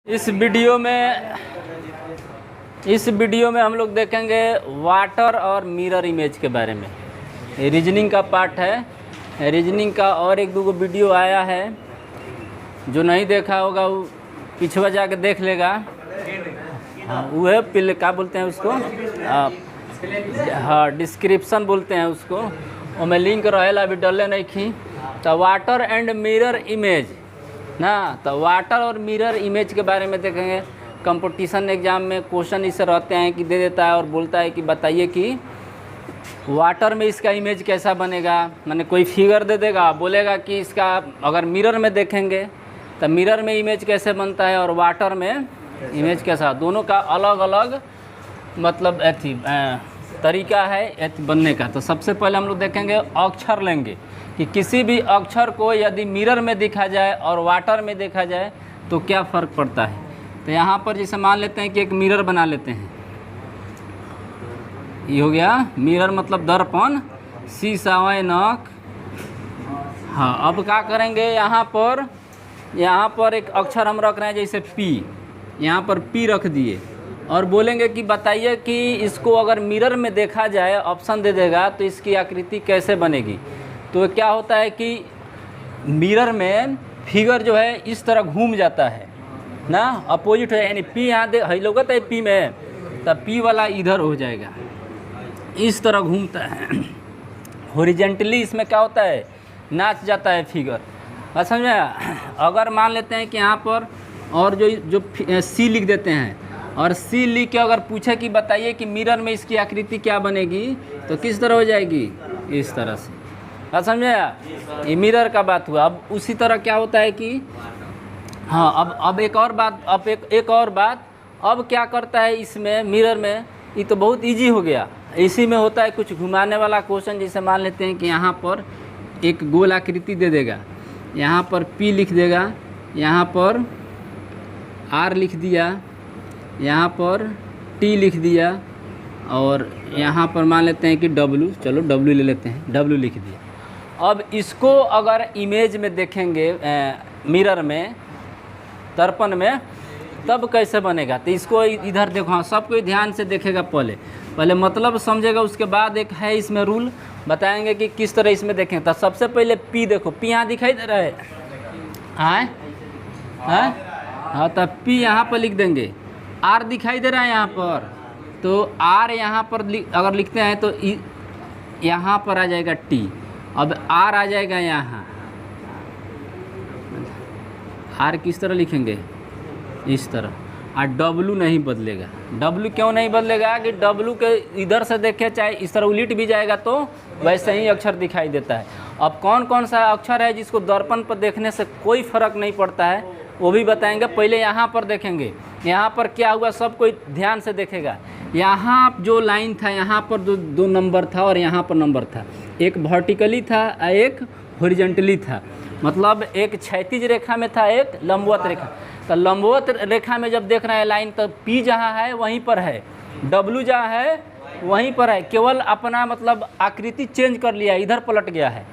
इस वीडियो में हम लोग देखेंगे वाटर और मिरर इमेज के बारे में। रीजनिंग का पार्ट है। रीजनिंग का और एक दो वीडियो आया है, जो नहीं देखा होगा वो पिछवा जाके देख लेगा। हाँ, वो है पिल क्या बोलते हैं उसको, हाँ डिस्क्रिप्शन बोलते हैं उसको। और मैं लिंक रहेला अभी डले नहीं खी। तो वाटर एंड मिरर इमेज ना, तो वाटर और मिरर इमेज के बारे में देखेंगे। कंपटीशन एग्ज़ाम में क्वेश्चन इससे रहते हैं कि दे देता है और बोलता है कि बताइए कि वाटर में इसका इमेज कैसा बनेगा। मैंने कोई फिगर दे देगा, बोलेगा कि इसका अगर मिरर में देखेंगे तो मिरर में इमेज कैसे बनता है और वाटर में इमेज कैसा, दोनों का अलग अलग मतलब तरीका है बनने का। तो सबसे पहले हम लोग देखेंगे अक्षर लेंगे कि किसी भी अक्षर को यदि मिरर में देखा जाए और वाटर में देखा जाए तो क्या फ़र्क पड़ता है। तो यहाँ पर जैसे मान लेते हैं कि एक मिरर बना लेते हैं, ये हो गया मिरर मतलब दर्पण, शीशा नक। हाँ, अब क्या करेंगे, यहाँ पर एक अक्षर हम रख रहे हैं जैसे पी, यहाँ पर पी रख दिए और बोलेंगे कि बताइए कि इसको अगर मिरर में देखा जाए, ऑप्शन दे देगा तो इसकी आकृति कैसे बनेगी। तो क्या होता है कि मिरर में फिगर जो है इस तरह घूम जाता है ना, अपोजिट है, यानी पी यहाँ दे है लोग है पी में, तब पी वाला इधर हो जाएगा, इस तरह घूमता है। हॉरिजेंटली इसमें क्या होता है, नाच जाता है फिगर। बात समझ में। अगर मान लेते हैं कि यहाँ पर और जो सी लिख देते हैं और सी लिख के अगर पूछे कि बताइए कि मिरर में इसकी आकृति क्या बनेगी, तो किस तरह हो जाएगी, इस तरह से। बात समझे, ये मिरर का बात हुआ। अब उसी तरह क्या होता है कि हाँ, अब एक और बात, अब क्या करता है इसमें मिरर में, ये तो बहुत इजी हो गया। इसी में होता है कुछ घुमाने वाला क्वेश्चन। जैसे मान लेते हैं कि यहाँ पर एक गोल आकृति दे देगा, यहाँ पर पी लिख देगा, यहाँ पर आर लिख दिया, यहाँ पर टी लिख दिया और यहाँ पर मान लेते हैं कि डब्लू, चलो डब्लू ले लेते हैं, डब्लू लिख दिया। अब इसको अगर इमेज में देखेंगे मिरर में, दर्पण में, तब कैसे बनेगा। तो इसको इधर देखो, हाँ सब कोई ध्यान से देखेगा, पहले मतलब समझेगा, उसके बाद एक है इसमें रूल बताएंगे कि किस तरह इसमें देखें। तो सबसे पहले पी देखो, पी यहाँ दिखाई दे रहा है, हाँ तो पी यहाँ पर लिख देंगे। आर दिखाई दे रहा है यहाँ पर, तो आर यहाँ पर अगर लिखते हैं तो यहाँ पर आ जाएगा टी। अब आर आ जाएगा यहाँ, आर किस तरह लिखेंगे, इस तरह। और डब्लू नहीं बदलेगा। डब्लू क्यों नहीं बदलेगा कि डब्लू के इधर से देखे चाहे इस तरह उलट भी जाएगा तो वैसे ही अक्षर दिखाई देता है। अब कौन कौन सा अक्षर है जिसको दर्पण पर देखने से कोई फ़र्क नहीं पड़ता है, वो भी बताएंगे। पहले यहाँ पर देखेंगे, यहाँ पर क्या हुआ, सब कोई ध्यान से देखेगा। यहाँ जो लाइन था, यहाँ पर दो नंबर था और यहाँ पर नंबर था, एक वर्टिकली था और एक हॉरिजॉन्टली था। मतलब एक क्षैतिज रेखा में था, एक लंबवत रेखा। तो लंबवत रेखा में जब देख रहे हैं लाइन, तो पी जहाँ है वहीं पर है, डब्लू जहाँ है वहीं पर है, केवल अपना मतलब आकृति चेंज कर लिया, इधर पलट गया है।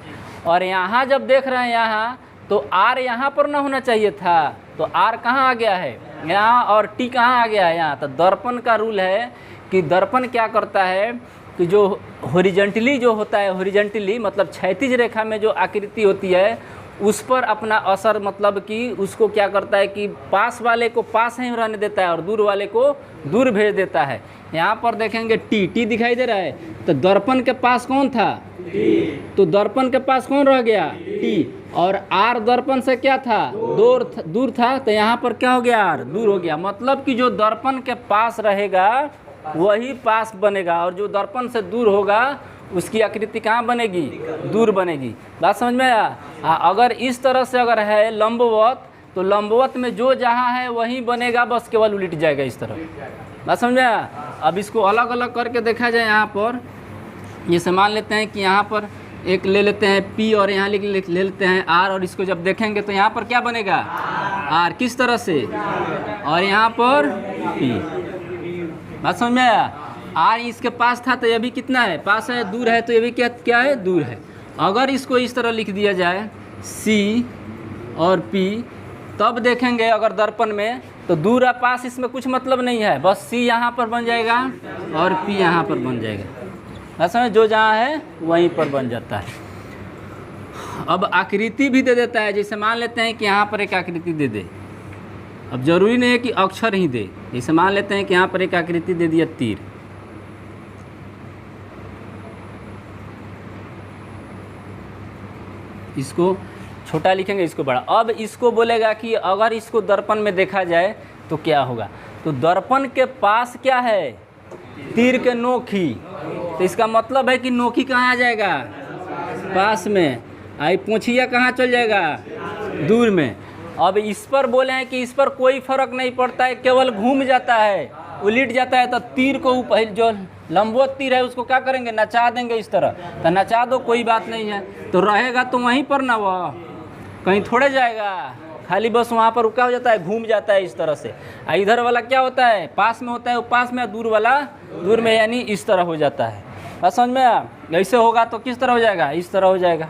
और यहाँ जब देख रहे हैं यहाँ, तो आर यहाँ पर ना होना चाहिए था, तो आर कहाँ आ गया है यहाँ, और टी कहाँ आ गया है यहाँ। तो दर्पण का रूल है कि दर्पण क्या करता है कि जो हॉरिजॉन्टली जो होता है, हॉरिजॉन्टली मतलब क्षैतिज रेखा में जो आकृति होती है उस पर अपना असर, मतलब कि उसको क्या करता है कि पास वाले को पास ही रहने देता है और दूर वाले को दूर भेज देता है। यहाँ पर देखेंगे टी दिखाई दे रहा है, तो दर्पण के पास कौन था, तो दर्पण के पास कौन रह गया, टी। और आर दर्पण से क्या था, दूर था, तो यहाँ पर क्या हो गया, आर दूर हो गया। मतलब कि जो दर्पण के पास रहेगा वही पास बनेगा और जो दर्पण से दूर होगा उसकी आकृति कहाँ बनेगी, दूर बनेगी। बात समझ में आया। अगर इस तरह से अगर है लंबवत, तो लंबवत में जो जहाँ है वही बनेगा, बस केवल उलट जाएगा इस तरह। बात समझ में आया। अब इसको अलग अलग करके देखा जाए, यहाँ पर जैसे मान लेते हैं कि यहाँ पर एक ले लेते हैं पी और यहाँ ले लेते हैं आर, और इसको जब देखेंगे तो यहाँ पर क्या बनेगा, आर किस तरह से, और यहाँ पर पी। बात समझ में आया। आर इसके पास था तो ये भी कितना है, पास है, दूर है तो ये भी क्या है, दूर है। अगर इसको इस तरह लिख दिया जाए सी और पी, तब देखेंगे अगर दर्पण में तो दूर और पास इसमें कुछ मतलब नहीं है, बस सी यहाँ पर बन जाएगा और पी यहाँ पर बन जाएगा। असल में जो जहाँ है वहीं पर बन जाता है। अब आकृति भी दे देता है, जैसे मान लेते हैं कि यहाँ पर एक आकृति दे दे। अब जरूरी नहीं है कि अक्षर ही दे, जैसे मान लेते हैं कि यहाँ पर एक आकृति दे दिया तीर। इसको छोटा लिखेंगे, इसको बड़ा। अब इसको बोलेगा कि अगर इसको दर्पण में देखा जाए तो क्या होगा। तो दर्पण के पास क्या है, तीर के नोकी, तो इसका मतलब है कि नोकी कहाँ आ जाएगा, पास में। आई पोंछिया कहाँ चल जाएगा, दूर में। अब इस पर बोले हैं कि इस पर कोई फर्क नहीं पड़ता है, केवल घूम जाता है, उलट जाता है। तो तीर को ऊपर जो लंबवत तीर है उसको क्या करेंगे, नचा देंगे इस तरह। तो नचा दो, कोई बात नहीं है, तो रहेगा तो वहीं पर ना, वह कहीं थोड़े जाएगा, खाली बस वहाँ पर रुका हो जाता है, घूम जाता है इस तरह से। इधर वाला क्या होता है, पास में होता है, वो पास में, दूर वाला दूर में, यानी इस तरह हो जाता है। बस समझ में। ऐसे होगा तो किस तरह हो जाएगा, इस तरह हो जाएगा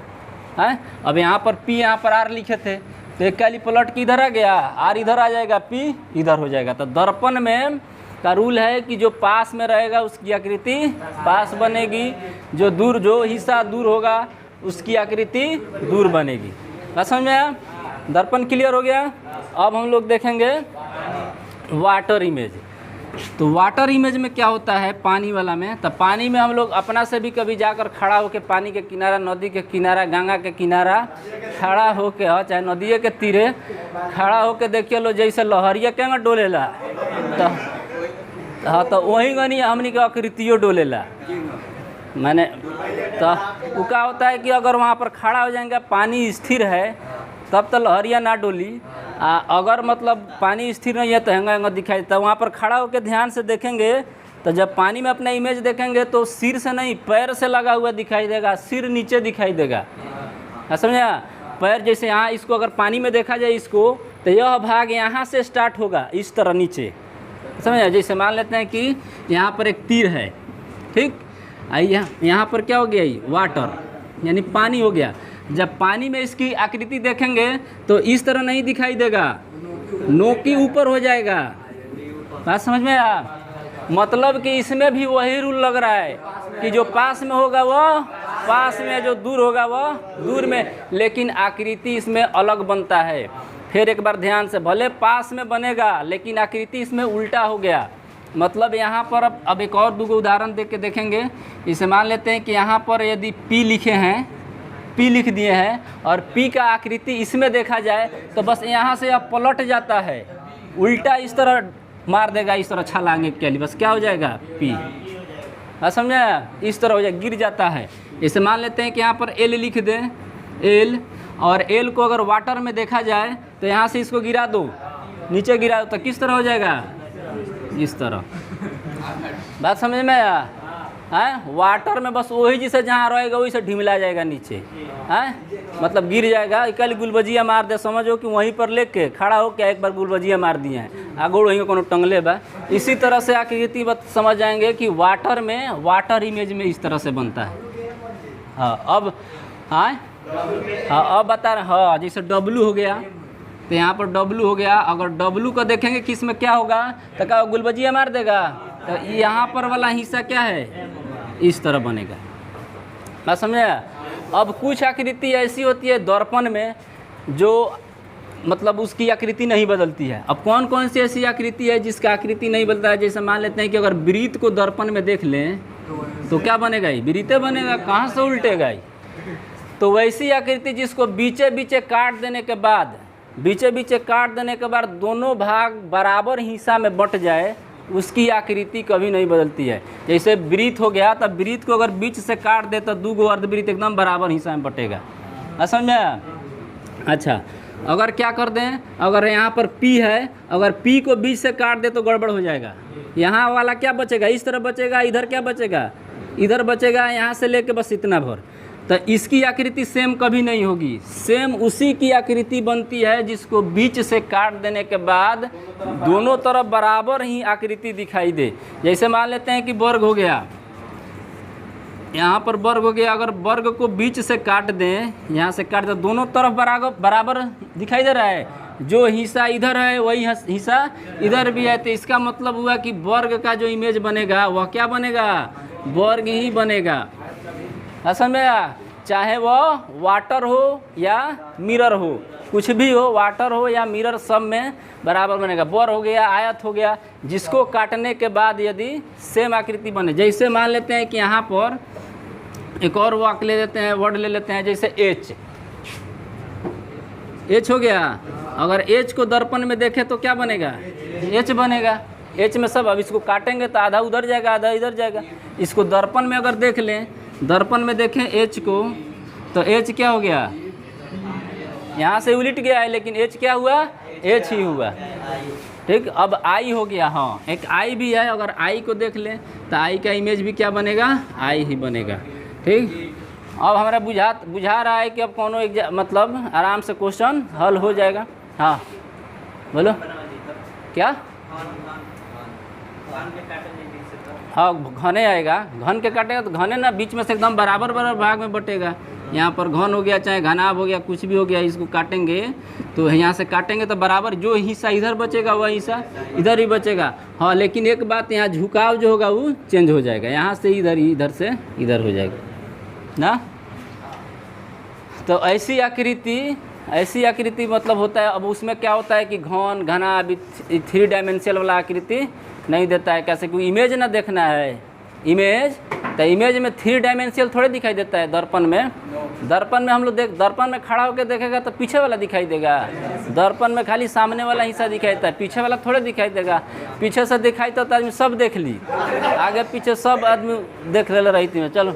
है। अब यहाँ पर पी, यहाँ पर आर लिखे थे, तो एक काली पलट के इधर आ गया, आर इधर आ जाएगा, पी इधर हो जाएगा। तो दर्पण में का रूल है कि जो पास में रहेगा उसकी आकृति पास बनेगी, जो दूर, जो हिस्सा दूर होगा उसकी आकृति दूर बनेगी। बस समझ में आया, दर्पण क्लियर हो गया। अब हम लोग देखेंगे वाटर इमेज। तो वाटर इमेज में क्या होता है, पानी वाला में, तो पानी में हम लोग अपना से भी कभी जाकर खड़ा होकर पानी के किनारा, नदी के किनारा, गंगा के किनारा खड़ा होके, चाहे नदिये के तीरे खड़ा होके देखिए लो, जैसे लहरिया क्या डोलेला, तो हाँ, तो वही गनी हमनी के आकृतियों डोलेला। मैंने तो वो क्या होता है कि अगर वहाँ पर खड़ा हो जाएंगे, पानी स्थिर है तब तो लहरिया ना डोली, अगर मतलब पानी स्थिर नहीं है तो हैंगा हैंगा दिखाई देता। वहाँ पर खड़ा होकर ध्यान से देखेंगे तो जब पानी में अपना इमेज देखेंगे तो सिर से नहीं, पैर से लगा हुआ दिखाई देगा, सिर नीचे दिखाई देगा। समझा, पैर जैसे यहाँ, इसको अगर पानी में देखा जाए इसको, तो यह भाग यहाँ से स्टार्ट होगा इस तरह नीचे। समझा, जैसे मान लेते हैं कि यहाँ पर एक तीर है, ठीक, आइए यहाँ पर क्या हो गया, ये वाटर यानी पानी हो गया। जब पानी में इसकी आकृति देखेंगे तो इस तरह नहीं दिखाई देगा, नोकी ऊपर हो जाएगा। बात समझ में आया, मतलब कि इसमें भी वही रूल लग रहा है कि जो पास में होगा वह पास में, जो दूर होगा वह दूर में, लेकिन आकृति इसमें अलग बनता है। फिर एक बार ध्यान से, भले पास में बनेगा लेकिन आकृति इसमें उल्टा हो गया। मतलब यहाँ पर अब एक और दो उदाहरण देख के देखेंगे। इसे मान लेते हैं कि यहाँ पर यदि पी लिखे हैं, पी लिख दिए हैं और पी का आकृति इसमें देखा जाए तो बस यहाँ से अब पलट जाता है, उल्टा इस तरह मार देगा, इस तरह छलांगे के लिए, बस क्या हो जाएगा, पी। समझा, इस तरह हो जाए, गिर जाता है। इसे मान लेते हैं कि यहाँ पर एल लिख दें, एल, और एल को अगर वाटर में देखा जाए तो यहाँ से इसको गिरा दो, नीचे गिरा दो, तो किस तरह हो जाएगा, इस तरह। बात समझ में आया है। वाटर में बस वही जिसे जहाँ रहेगा वही से ढिमला जाएगा नीचे, है मतलब गिर जाएगा। कल गुलबजिया मार दे, समझो कि वहीं पर लेके खड़ा हो क्या एक बार गुलबजिया मार दिए हैं, आगो वहीं को टंगले बा। इसी तरह से आकृति समझ जाएंगे कि वाटर में, वाटर इमेज में इस तरह से बनता है। हाँ, अब हाँ अब बता रहे, हाँ जैसे डब्लू हो गया, तो यहाँ पर डब्लू हो गया। अगर डब्लू को देखेंगे किस में क्या होगा, तो क्या गुलबजिया मार देगा, तो यहाँ पर वाला हिस्सा क्या है, इस तरह बनेगा। मैं समझे। अब कुछ आकृति ऐसी होती है दर्पण में जो मतलब उसकी आकृति नहीं बदलती है। अब कौन कौन सी ऐसी आकृति है जिसका आकृति नहीं बदलता है, जैसे मान लेते हैं कि अगर वृत्त को दर्पण में देख लें तो क्या बनेगा, ये वृत्त बनेगा, कहाँ से उल्टेगा ये। तो वैसी आकृति जिसको बीचे बीचे काट देने के बाद, बीचे बीचे काट देने के बाद दोनों भाग बराबर हिस्सा में बंट जाए, उसकी आकृति कभी नहीं बदलती है। जैसे वृत्त हो गया, तब वृत्त को अगर बीच से काट दे तो दो अर्धवृत्त एकदम बराबर हिस्सा में बटेगा। समझ में। अच्छा, अगर क्या कर दें, अगर यहाँ पर P है, अगर P को बीच से काट दे तो गड़बड़ हो जाएगा। यहाँ वाला क्या बचेगा, इस तरह बचेगा, इधर क्या बचेगा, इधर बचेगा, यहाँ से लेके बस इतना भर। तो इसकी आकृति सेम कभी नहीं होगी। सेम उसी की आकृति बनती है जिसको बीच से काट देने के बाद दोनों तरफ बराबर ही आकृति दिखाई दे। जैसे मान लेते हैं कि वर्ग हो गया, यहाँ पर वर्ग हो गया, अगर वर्ग को बीच से काट दें, यहाँ से काट दें, दोनों तरफ बराबर दिखाई दे रहा है, जो हिस्सा इधर है वही हिस्सा इधर भी है, तो इसका मतलब हुआ कि वर्ग का जो इमेज बनेगा वह क्या बनेगा, वर्ग ही बनेगा। असल में चाहे वो वाटर हो या मिरर हो, कुछ भी हो, वाटर हो या मिरर, सब में बराबर बनेगा। बर हो गया, आयत हो गया, जिसको काटने के बाद यदि सेम आकृति बने, जैसे मान लेते हैं कि यहाँ पर एक और वाक ले लेते हैं, वर्ड ले लेते हैं, जैसे एच। एच हो गया, अगर एच को दर्पण में देखें तो क्या बनेगा, एच बनेगा। एच में सब, अब इसको काटेंगे तो आधा उधर जाएगा आधा इधर जाएगा। इसको दर्पण में अगर देख लें, दर्पण में देखें एच को, तो एच क्या हो गया, यहाँ से उलट गया है, लेकिन एच क्या हुआ, एच ही हुआ। ठीक, अब आई हो गया, हाँ एक आई भी है, अगर आई को देख लें तो आई का इमेज भी क्या बनेगा, आई ही बनेगा। ठीक, अब हमारा बुझा रहा है कि अब कोनो एक मतलब आराम से क्वेश्चन हल हो जाएगा। हाँ बोलो क्या, हाँ घने आएगा, घन के काटेगा तो घने ना बीच में से एकदम बराबर बराबर भाग में बटेगा। यहाँ पर घन हो गया चाहे घनाभ हो गया, कुछ भी हो गया, इसको काटेंगे तो यहाँ से काटेंगे तो बराबर जो हिस्सा इधर बचेगा वह हिस्सा इधर ही बचेगा। हाँ लेकिन एक बात, यहाँ झुकाव जो होगा वो चेंज हो जाएगा, यहाँ से इधर, इधर से इधर हो जाएगा ना। तो ऐसी आकृति मतलब होता है। अब उसमें क्या होता है कि घन घना अभी 3 डायमेंशनल वाला आकृति नहीं देता है। कैसे, कोई इमेज ना देखना है, इमेज तो इमेज में 3 डायमेंशनल थोड़े दिखाई देता है दर्पण में। दर्पण में हम लोग दर्पण में खड़ा होकर देखेगा तो पीछे वाला दिखाई देगा। दर्पण में खाली सामने वाला हिस्सा दिखाई देता है, पीछे वाला थोड़े दिखाई देगा। पीछे से दिखाई देता तो आदमी सब देख ली, आगे पीछे सब आदमी देख ले रही थी। चलो